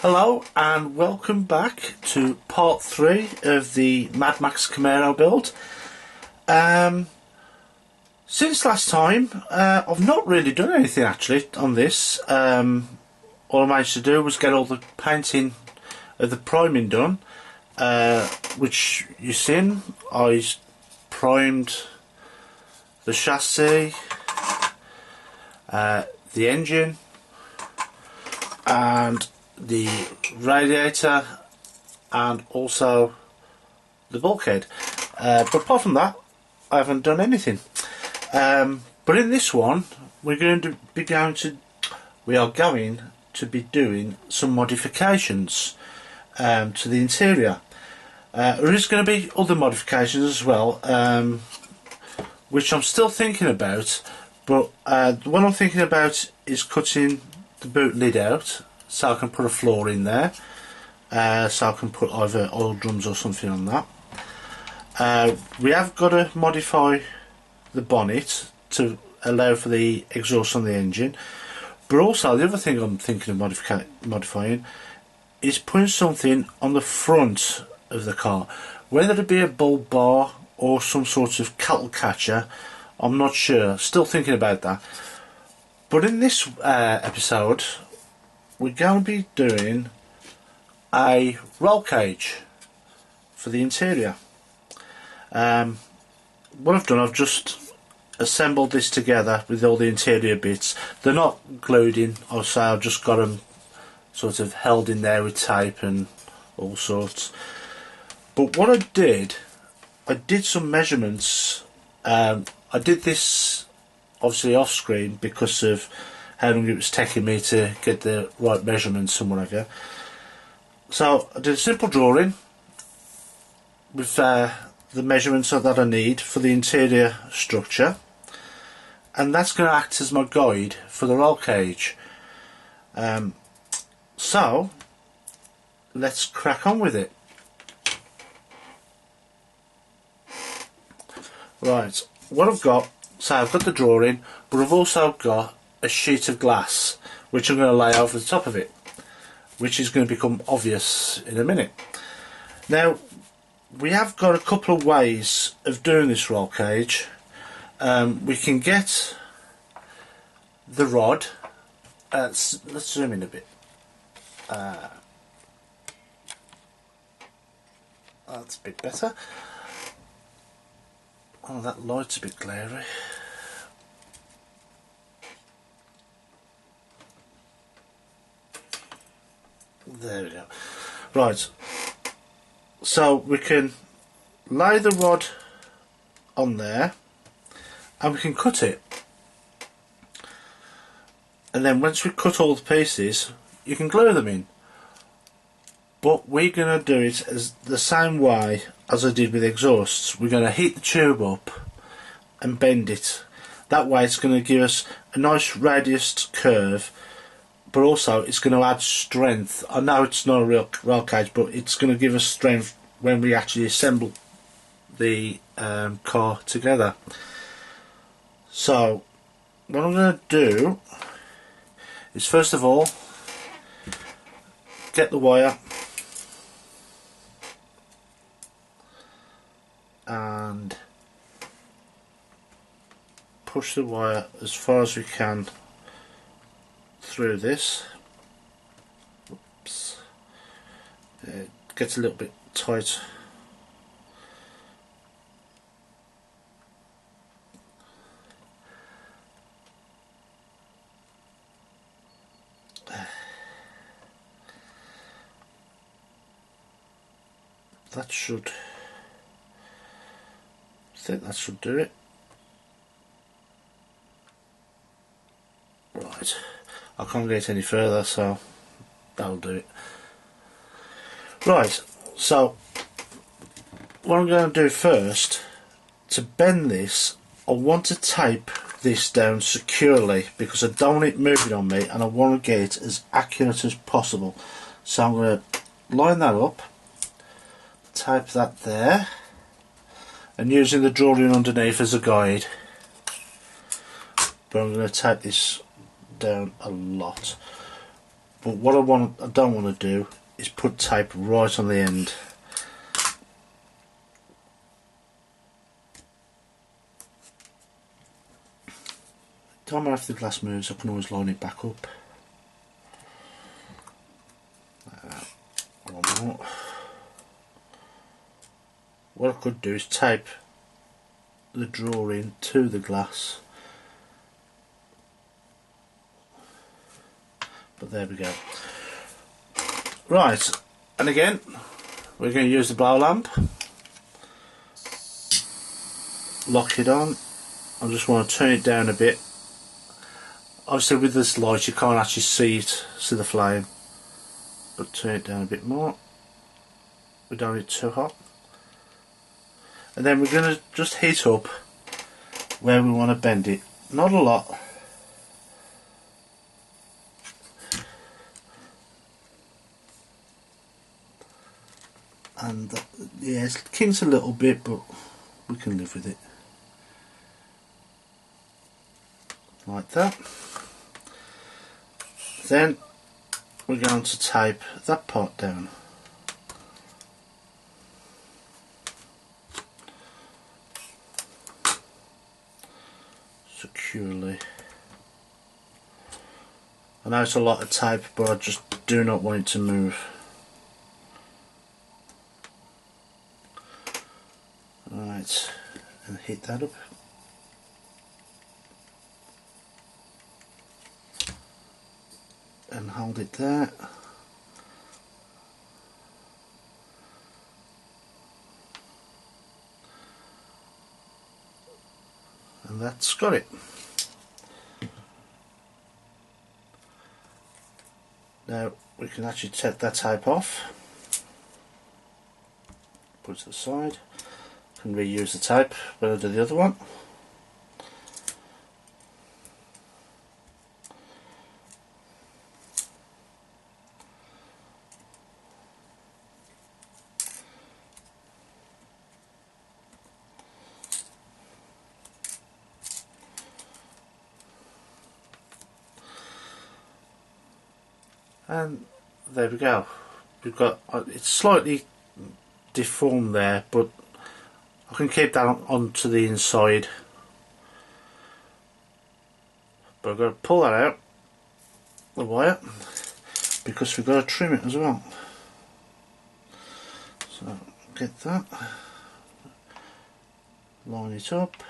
Hello and welcome back to part 3 of the Max Camaro build. Since last time I've not really done anything actually on this. All I managed to do was get all the painting of the priming done, which you've seen. I primed the chassis, the engine and the radiator and also the bulkhead, but apart from that I haven't done anything. But in this one we are going to be doing some modifications to the interior. There is going to be other modifications as well, which I'm still thinking about, but the one I'm thinking about is cutting the boot lid out so I can put a floor in there, so I can put either oil drums or something on that. We have got to modify the bonnet to allow for the exhaust on the engine, but also the other thing I'm thinking of modifying is putting something on the front of the car, whether it be a bulb bar or some sort of cattle catcher. I'm not sure, still thinking about that. But in this episode we're going to be doing a roll cage for the interior. What I've done, I've just assembled this together with all the interior bits. They're not glued in, so I've just got them sort of held in there with tape and all sorts. But what I did some measurements. I did this obviously off screen because of how long it was taking me to get the right measurements and whatever. So I did a simple drawing with the measurements that I need for the interior structure, and that's going to act as my guide for the roll cage. So let's crack on with it. Right, what I've got, so I've got the drawing, but I've also got a sheet of glass which I'm going to lay over the top of it, which is going to become obvious in a minute. Now we have got a couple of ways of doing this roll cage. We can get the rod, let's zoom in a bit. That's a bit better. Oh, that light's a bit glary. There we go. Right, so we can lay the rod on there and we can cut it, and then once we cut all the pieces you can glue them in. But we're going to do it as the same way as I did with exhausts. We're going to heat the tube up and bend it. That way it's going to give us a nice radius curve, but also it's going to add strength. I know it's not a real roll cage, but it's going to give us strength when we actually assemble the car together. So what I'm going to do is first of all get the wire and push the wire as far as we can through this. Oops. It gets a little bit tight. That should, I think that should do it. Right, I can't get any further, so that'll do it. Right, so what I'm going to do first, to bend this, I want to tape this down securely because I don't want it moving on me and I want to get it as accurate as possible. So I'm going to line that up, tape that there, and using the drawing underneath as a guide. But I'm going to tape this down a lot. But what I don't want to do is put tape right on the end. Don't matter if the glass moves, I can always line it back up. One more. What I could do is tape the drawing to the glass. But there we go. Right, and again, we're going to use the blow lamp. Lock it on. I just want to turn it down a bit. Obviously with this light you can't actually see the flame, but turn it down a bit more. We don't need it too hot. And then we're going to just heat up where we want to bend it. Not a lot. And yeah, it kinks a little bit, but we can live with it. Like that. Then we're going to tape that part down. Securely. I know it's a lot of tape, but I just do not want it to move. Right, and heat that up. And hold it there. And that's got it. Now we can actually take that tape off. Put it to the side. Can reuse the tape when I do the other one. And there we go. We've got it's slightly deformed there, but I can keep that onto the inside. But I've got to pull that out, the wire, because we've got to trim it as well. So get that, line it up,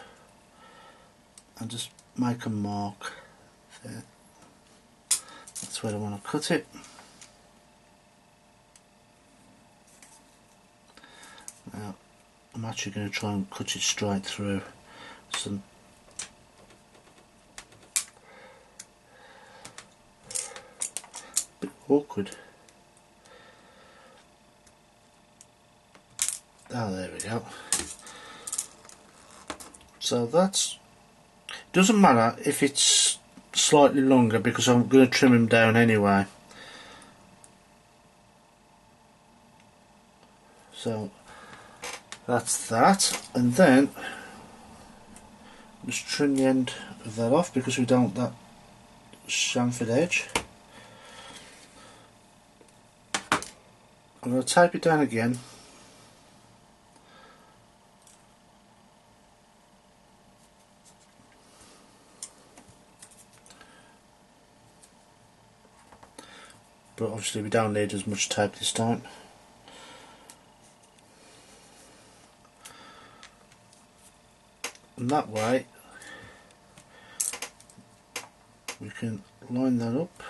and just make a mark there. That's where I want to cut it. Now I'm actually going to try and cut it straight through. So bit awkward. Oh, there we go. So that's, doesn't matter if it's slightly longer because I'm going to trim them down anyway. So that's that, and then just trim the end of that off because we don't want that chamfered edge. I'm going to tape it down again. But obviously we don't need as much tape this time. And that way we can line that up.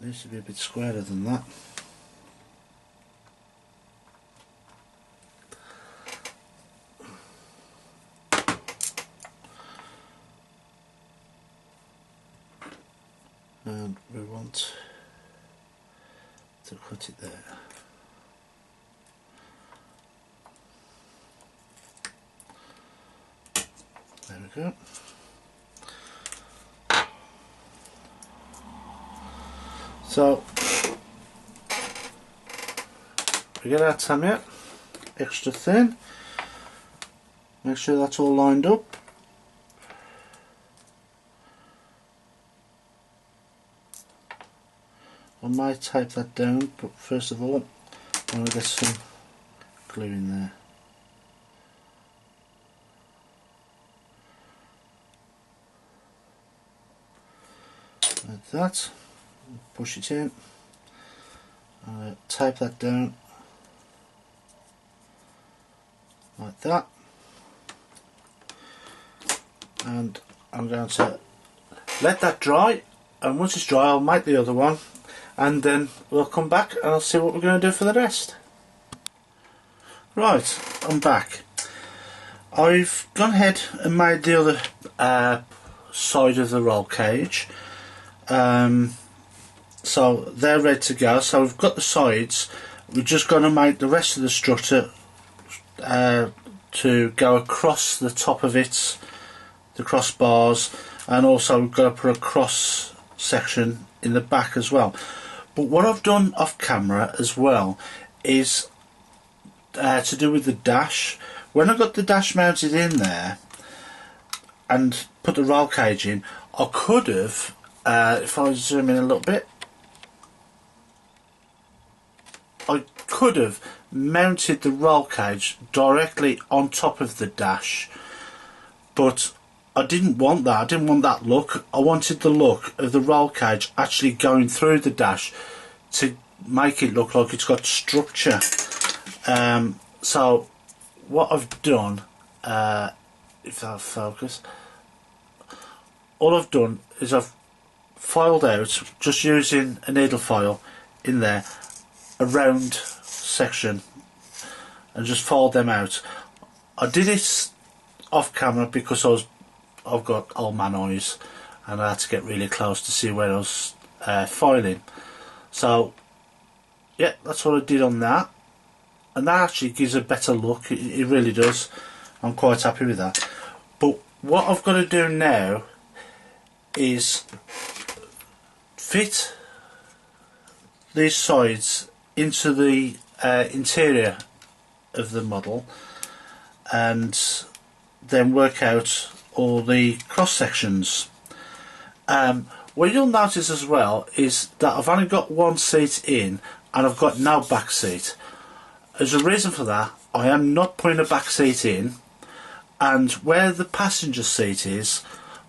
It needs to be a bit squarer than that. And we want to cut it there. There we go. So we get our tamia extra thin. Make sure that's all lined up. might tape that down, but first of all I'm going to get some glue in there. Like that. Push it in. Tape that down like that, and I'm going to let that dry, and once it's dry I'll make the other one, and then we'll come back and I'll see what we're going to do for the rest. Right, I'm back. I've gone ahead and made the other side of the roll cage. So they're ready to go. So we've got the sides. We're just going to make the rest of the structure to go across the top of it, the crossbars, and also we've got to put a cross section in the back as well. But what I've done off camera as well is to do with the dash. When I got the dash mounted in there and put the roll cage in, I could have, if I zoom in a little bit, I could have mounted the roll cage directly on top of the dash, but I didn't want that. I didn't want that look. I wanted the look of the roll cage actually going through the dash to make it look like it's got structure. So what I've done, if I focus, all I've done is I've filed out, just using a needle file in there, a round section, and just fold them out. I did it off camera because I've got old man eyes and I had to get really close to see where I was filing. So yeah, that's what I did on that, and that actually gives a better look. It really does. I'm quite happy with that. But what I've got to do now is fit these sides into the interior of the model, and then work out all the cross sections. What you'll notice as well is that I've only got one seat in and I've got no back seat. As a reason for that, I am not putting a back seat in, and where the passenger seat is,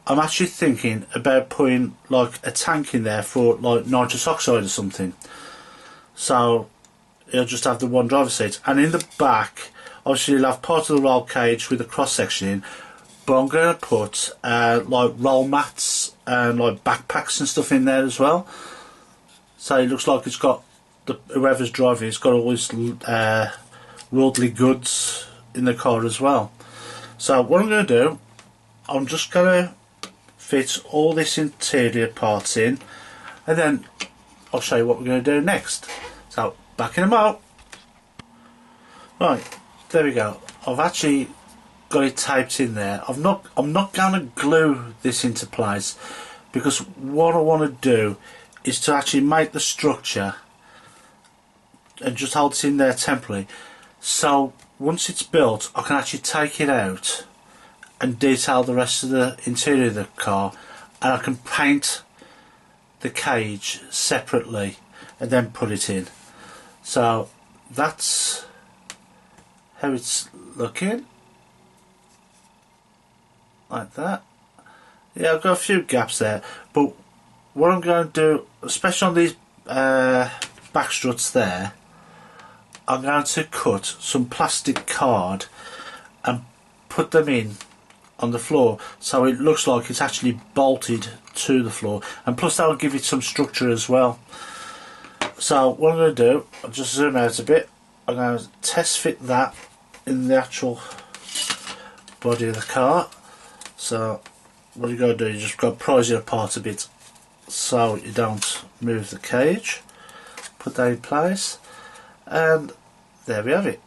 I'm actually thinking about putting like a tank in there for like nitrous oxide or something. So you'll just have the one driver seat, and in the back obviously you'll have part of the roll cage with a cross section in, but I'm going to put like roll mats and like backpacks and stuff in there as well, so it looks like it's got whoever's driving, it's got all this worldly goods in the car as well. So what I'm going to do, I'm just going to fit all this interior parts in, and then I'll show you what we're going to do next. So back in a mo. Right, there we go. I've actually got it taped in there. I'm not going to glue this into place, because what I want to do is to actually make the structure and just hold it in there temporarily, so once it's built I can actually take it out and detail the rest of the interior of the car, and I can paint the cage separately and then put it in. So that's how it's looking, like that. Yeah, I've got a few gaps there, but what I'm going to do, especially on these back struts there, I'm going to cut some plastic card and put them in on the floor, so it looks like it's actually bolted to the floor, and plus that will give it some structure as well. So what I'm going to do, I'll just zoom out a bit. I'm going to test fit that in the actual body of the car. So what you got to do, you just got to prise it apart a bit so you don't move the cage. Put that in place, and there we have it.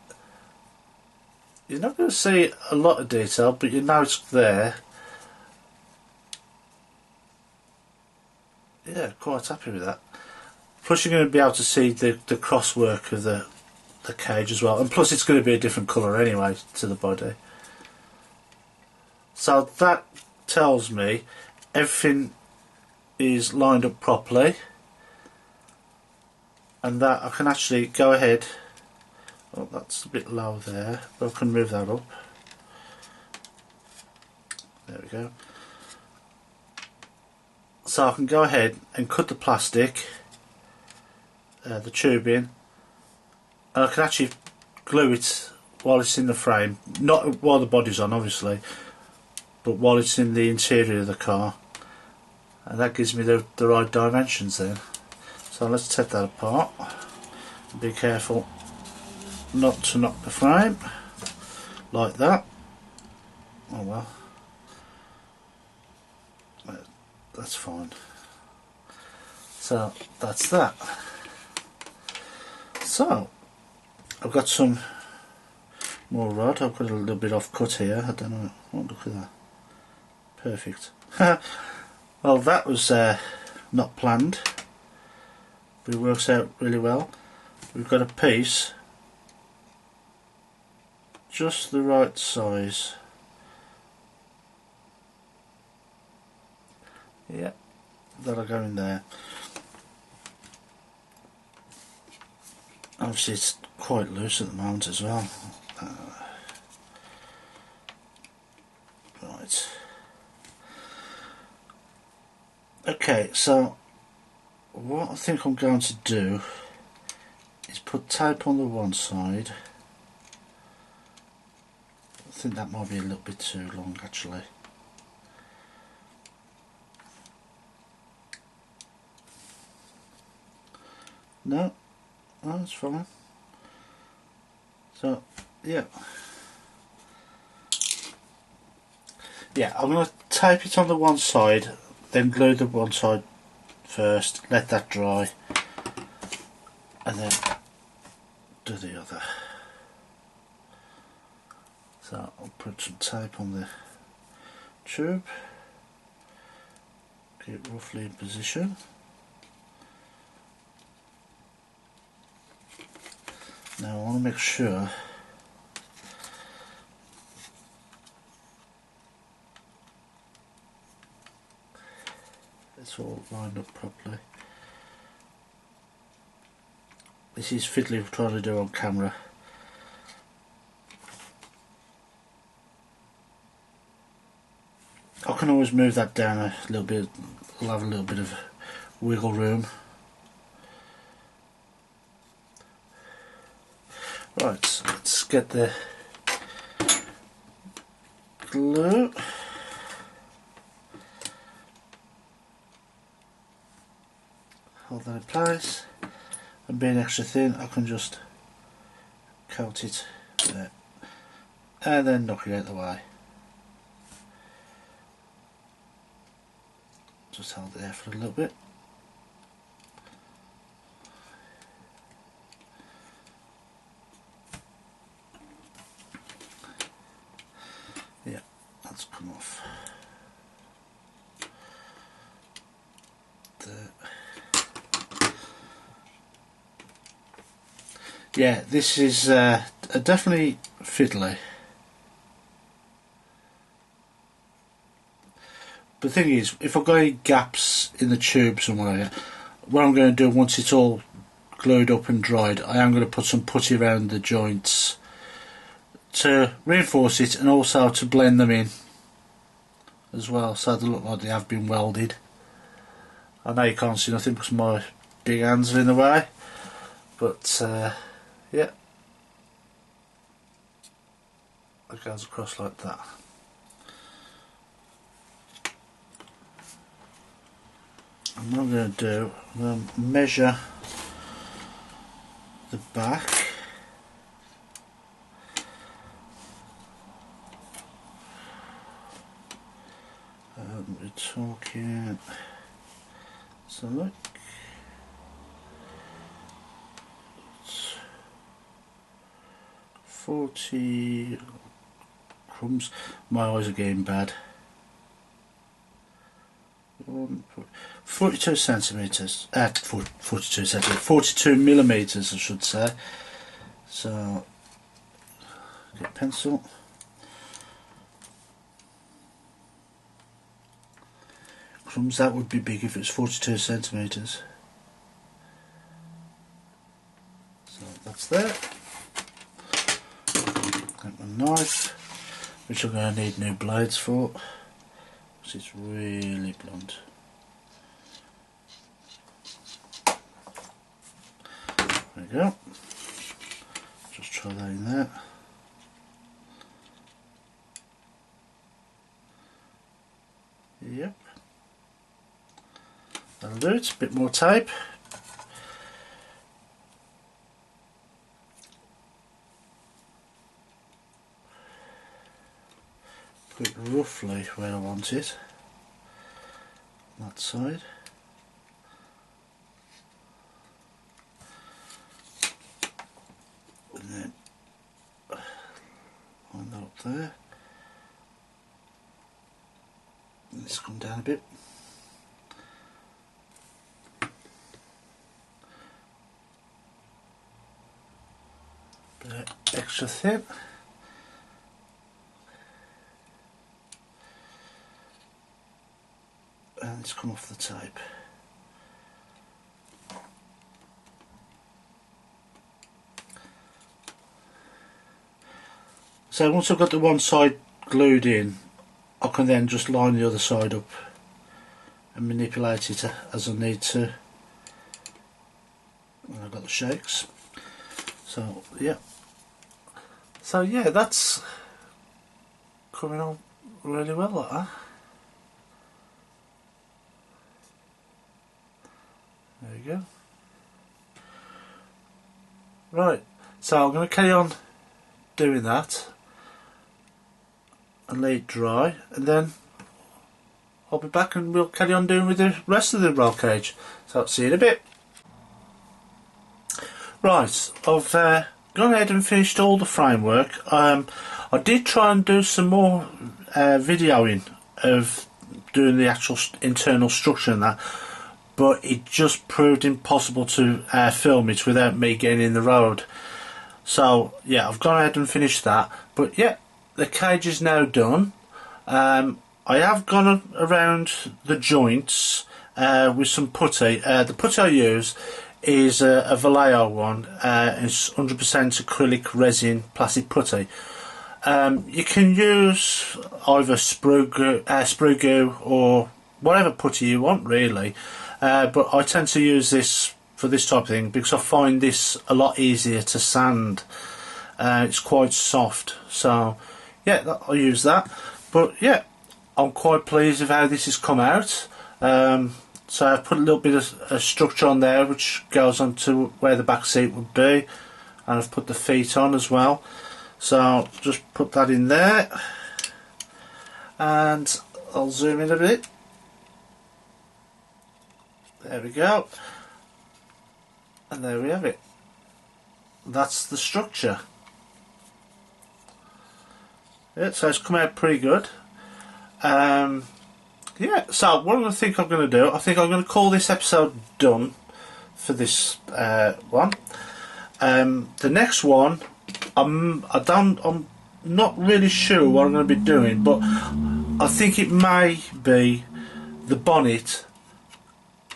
You're not going to see a lot of detail, but you know it's there. Yeah, quite happy with that. Plus you're going to be able to see the cross work of the cage as well, and plus it's going to be a different colour anyway to the body. So that tells me everything is lined up properly. and that I can actually go ahead. Oh, that's a bit low there, but I can move that up. There we go. So I can go ahead and cut the plastic, the tube in, and I can actually glue it while it's in the frame, not while the body's on obviously, but while it's in the interior of the car, and that gives me the right dimensions then. So let's take that apart. Be careful not to knock the frame like that. Oh well, that's fine. So that's that. So I've got some more rod. I've got a little bit off cut here. I don't know. Oh, look at that. Perfect. Well, that was not planned, but it works out really well. We've got a piece just the right size. Yeah, that'll go in there. Obviously it's quite loose at the moment as well. Right. Okay, so what I think I'm going to do is put tape on the one side. I think that might be a little bit too long actually. No, that's fine. So yeah, I'm going to tape it on the one side, then glue the one side first, let that dry, and then do the other. So I'll put some tape on the tube, get it roughly in position. Now I want to make sure it's all lined up properly. This is fiddly trying to do on camera. I can always move that down a little bit. I'll have a little bit of wiggle room. Right, so let's get the glue. Hold that in place, and being extra thin I can just coat it there and then knock it out of the way. Just hold it there for a little bit. Yeah, that's come off. There. Yeah, this is definitely fiddly. The thing is, if I've got any gaps in the tube somewhere, what I'm going to do once it's all glued up and dried, I am going to put some putty around the joints to reinforce it and also to blend them in as well, so they look like they have been welded. I know you can't see nothing because my big hands are in the way, but yeah, it goes across like that. And what I'm going to do, I'm going to measure the back. We're talking, so look, it's 40 crumbs, my eyes are getting bad. 42 centimeters, 42 centimeters, 42 millimeters I should say. So get a pencil. Crumbs, that would be big if it's 42 centimeters. that's there. Got my knife, which I'm going to need new blades for, because it's really blunt. There we go. Just try that in there. Yep. That'll do it. A bit more tape. Put it roughly where I want it. On that side. And then line that up there. And this come down a bit. Bit extra thin. And it's come off the tape. So once I've got the one side glued in, I can then just line the other side up and manipulate it as I need to when I've got the shakes. So yeah. So yeah, that's coming on really well like that. There you go. Right, so I'm going to carry on doing that and let it dry, and then I'll be back and we'll carry on doing with the rest of the roll cage. So I'll see you in a bit. Right, I've gone ahead and finished all the framework. I did try and do some more videoing of doing the actual internal structure and that, but it just proved impossible to film it without me getting in the road. So yeah, I've gone ahead and finished that. But yeah, the cage is now done. I have gone around the joints with some putty. The putty I use is a Vallejo one. It's 100% acrylic resin plastic putty. You can use either sprue goo or whatever putty you want really. But I tend to use this for this type of thing because I find this a lot easier to sand. It's quite soft, so yeah, I'll use that. But yeah, I'm quite pleased with how this has come out. So I've put a little bit of structure on there which goes on to where the back seat would be, and I've put the feet on as well. So just put that in there, and I'll zoom in a bit. There we go, and there we have it. That's the structure. Yeah, so it's come out pretty good. Yeah, so what I think I'm going to do, I think I'm going to call this episode done for this one. The next one, I'm not really sure what I'm going to be doing, but I think it may be the bonnet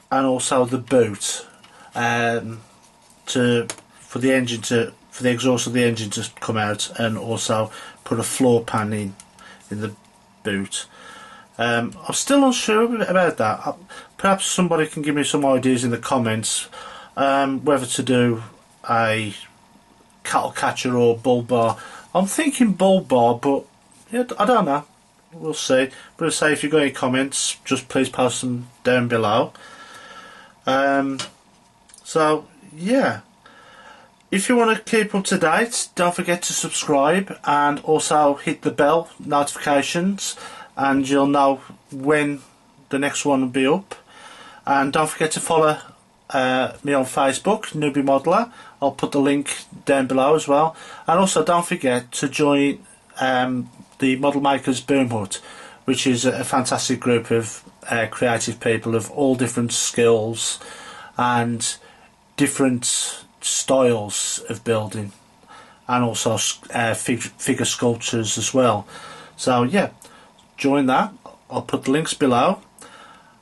and also the boot, for the exhaust of the engine to come out, and also put a floor pan in the boot. I'm still unsure about that. Perhaps somebody can give me some ideas in the comments, whether to do a cattle catcher or bull bar. I'm thinking bull bar, but yeah, I don't know. We'll see. But say if you've got any comments, just please post them down below. So yeah, if you want to keep up to date, don't forget to subscribe and also hit the bell notifications, and you'll know when the next one will be up. And don't forget to follow me on Facebook, Newbie Modeler. I'll put the link down below as well. And also don't forget to join the Model Makers Boom Hut, which is a fantastic group of creative people of all different skills and different styles of building, and also figure sculptures as well. So yeah, join that. I'll put the links below,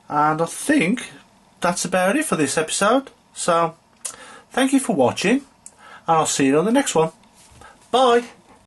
and I think that's about it for this episode. So thank you for watching, and I'll see you on the next one. Bye.